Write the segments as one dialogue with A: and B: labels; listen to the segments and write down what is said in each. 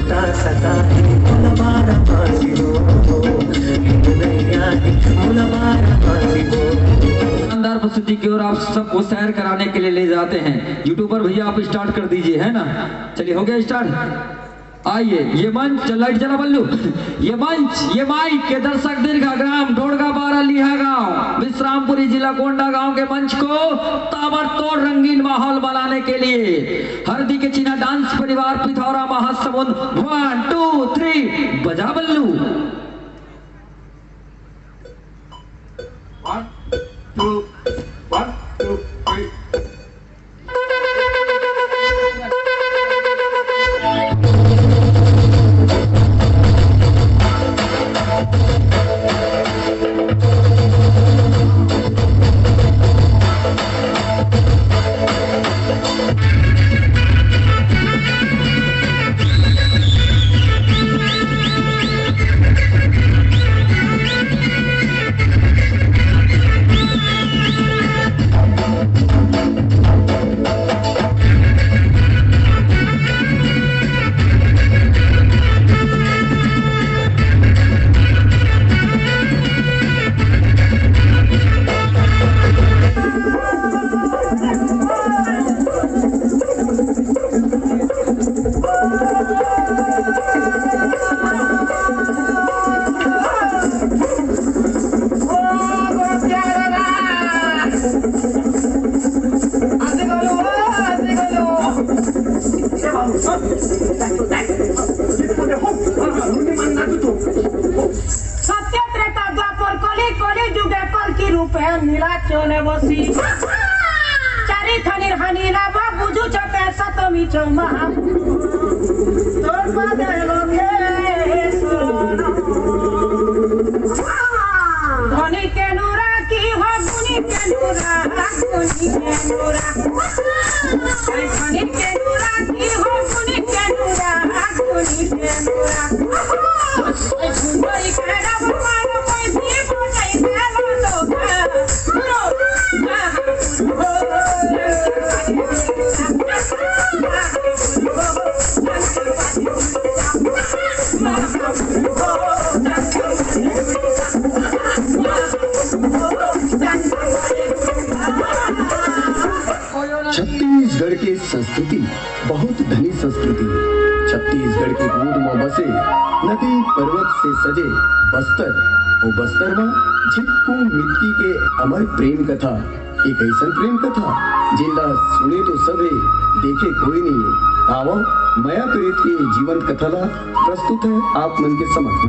A: सुरता सता है मुलबारा फांसी हो, नैया है मुलबारा फांसी हो।
B: शानदार प्रस्तुति की ओर आप सबको सैर कराने के लिए ले जाते हैं। यूट्यूबर भैया आप स्टार्ट कर दीजिए, है ना? चलिए हो गया स्टार्ट। आइए, ये मंच लाइट जला बल्लू, ये मंच ये माइक के दर्शक दीर्घा ग्राम ढोड़गा बारा लिहा गांव विश्रामपुरी जिला कोंडा गांव के मंच को ताबड़तोड़ रंगीन माहौल बनाने के लिए हरदी के चीना डांस परिवार पिथौरा महासमुंद 1 2 3 बजा बल्लू।
C: 1 2 1 2 3
D: नीलाचले बसी चारि थनिर हानिला बा बुझु छते सतमी चौमा तोर पादे लोगे सोना धनी के नूरा की हो गुनी के नूरा धनी के नूरा की हो गुनी के नूरा धनी के नूरा सुंदरी के रब मारो कोई भी बोलाई देलो तो
E: छत्तीसगढ़ की संस्कृति बहुत धनी संस्कृति। छत्तीसगढ़ की गोद में बसे नदी पर्वत से सजे बस्तर और बस्तर में झिटकू मिट्टी के अमर प्रेम कथा। एक ऐसा प्रेम कथा जिला सुने तो सबे देखे कोई नहीं है। आओ माया प्रेत की जीवन कथा ला प्रस्तुत है आप मन के समक्ष।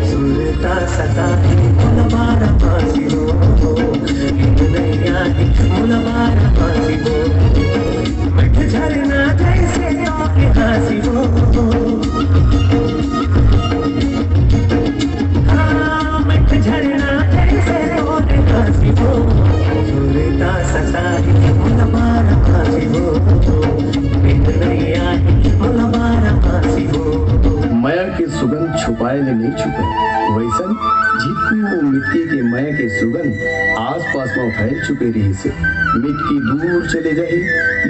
A: सुरता सता है मुलबारा फांसी हो, नैया है मुलबारा फांसी हो। मठ झरना जैसे के हासी हो, हाँ मठ झरना जैसे के हासी हो। सुरता सता है मुलबारा फांसी हो, नैया है मुलबारा फांसी हो।
E: माया के सुगंध छुपाए में नहीं छुपे, वैसन झिटकू मिट्टी के माया के सुगंध आसपास में फैल चुके रही से मिट्टी दूर चले जाए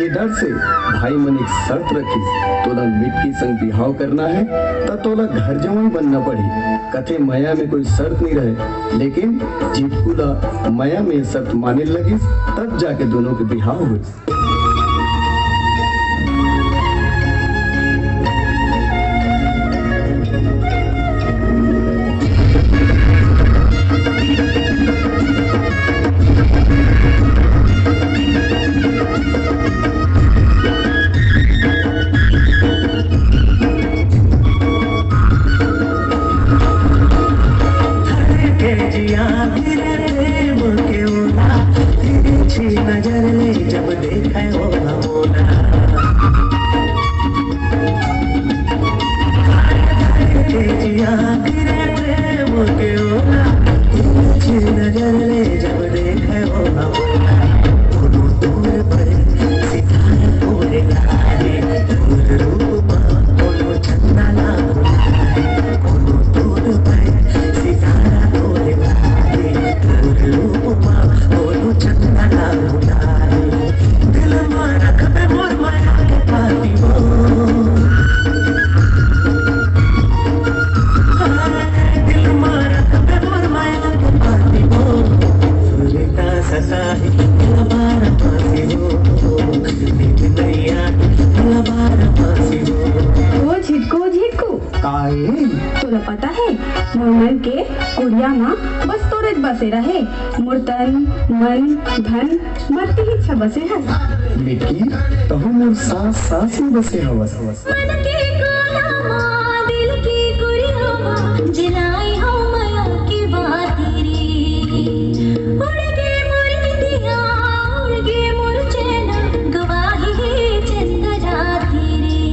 E: ये डर से भाई मन एक शर्त रखी, तोला मिट्टी संग बिहाव करना है तो तोला घर जवाई बनना पड़ी। कथे माया में कोई शर्त नहीं रहे, लेकिन झिटकूला माया में शर्त माने लगी तब जाके दोनों के बिहाव हुए।
A: दिया तेरे प्रेम के ओला तुझे नजर ले जब देखे वो हमारा दोनों दूर पर सितारा तोरे लारे दूर रूप माँ दोनों चंदा ना बुलाए दोनों दूर पर सितारा तोरे लारे दूर रूप माँ दोनों चंदा ना बुलाए दिल मारा कबे मोर माया के पाती वो
F: तोला पता है मोर के कुड़िया माँ बस तोरे बसे रहे मुर्तन मन धन मत ही अच्छा बसे है
E: मिट्टी तहु मोर सांस सांस में बसे हवस
G: मन के कोना दिल की गुड़िया माँ जिलाई हो माया की बात रे उड़ के मोर दिया उड़ के मोर चैना गवाही है चंद राती रे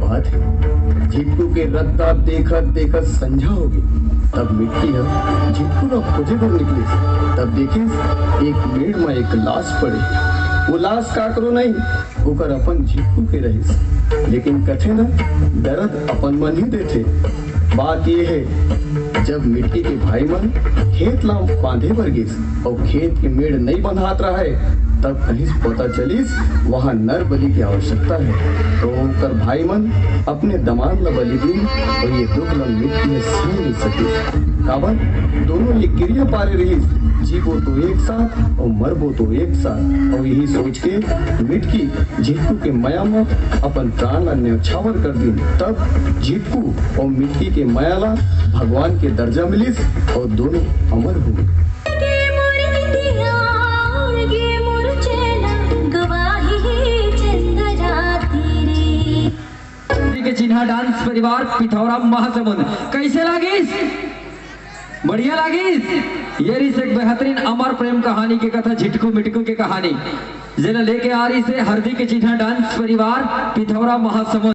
E: बात है। झिटकू के रद्दाब देखत देखत संझा हो गई। तब मिट्टी हम झिटकू न खोजे पर निकली। तब देखे एक मेड़ में एक लाश पड़े। वो लाश का करो नहीं, ओकर अपन झिटकू के रही। लेकिन कथे न दर्द अपन मन ही देते। बात ये है, जब मिट्टी के भाई मन खेत ला बांधे पर गिस और खेत के मेड़ नहीं बंधात रहा है, तब कहीं पता चलिस वहाँ नर बलि की आवश्यकता है। तो कर भाई मन अपने दमाद ला बलि दी और ये दुख ला मिट्टी में सह नहीं सकी। काबर दोनों ये क्रिया पारे रही, जीवो तो एक साथ और मरबो तो एक साथ। और यही सोच के मिटकी झिटकू के माया में अपन प्राण ला न्यौछावर कर दी। तब झिटकू और मिट्टी के माया ला भगवान के दर्जा मिलिस और दोनों अमर हुए।
B: के चिन्हा डांस परिवार पिथौरा महासमुंद कैसे लागिस? बढ़िया लागिस। ये रिस एक बेहतरीन अमर प्रेम कहानी के कथा झिटकू मिटकू के कहानी जेना लेके आ रही से हरदी के चिन्हा डांस परिवार पिथौरा महासमुंद।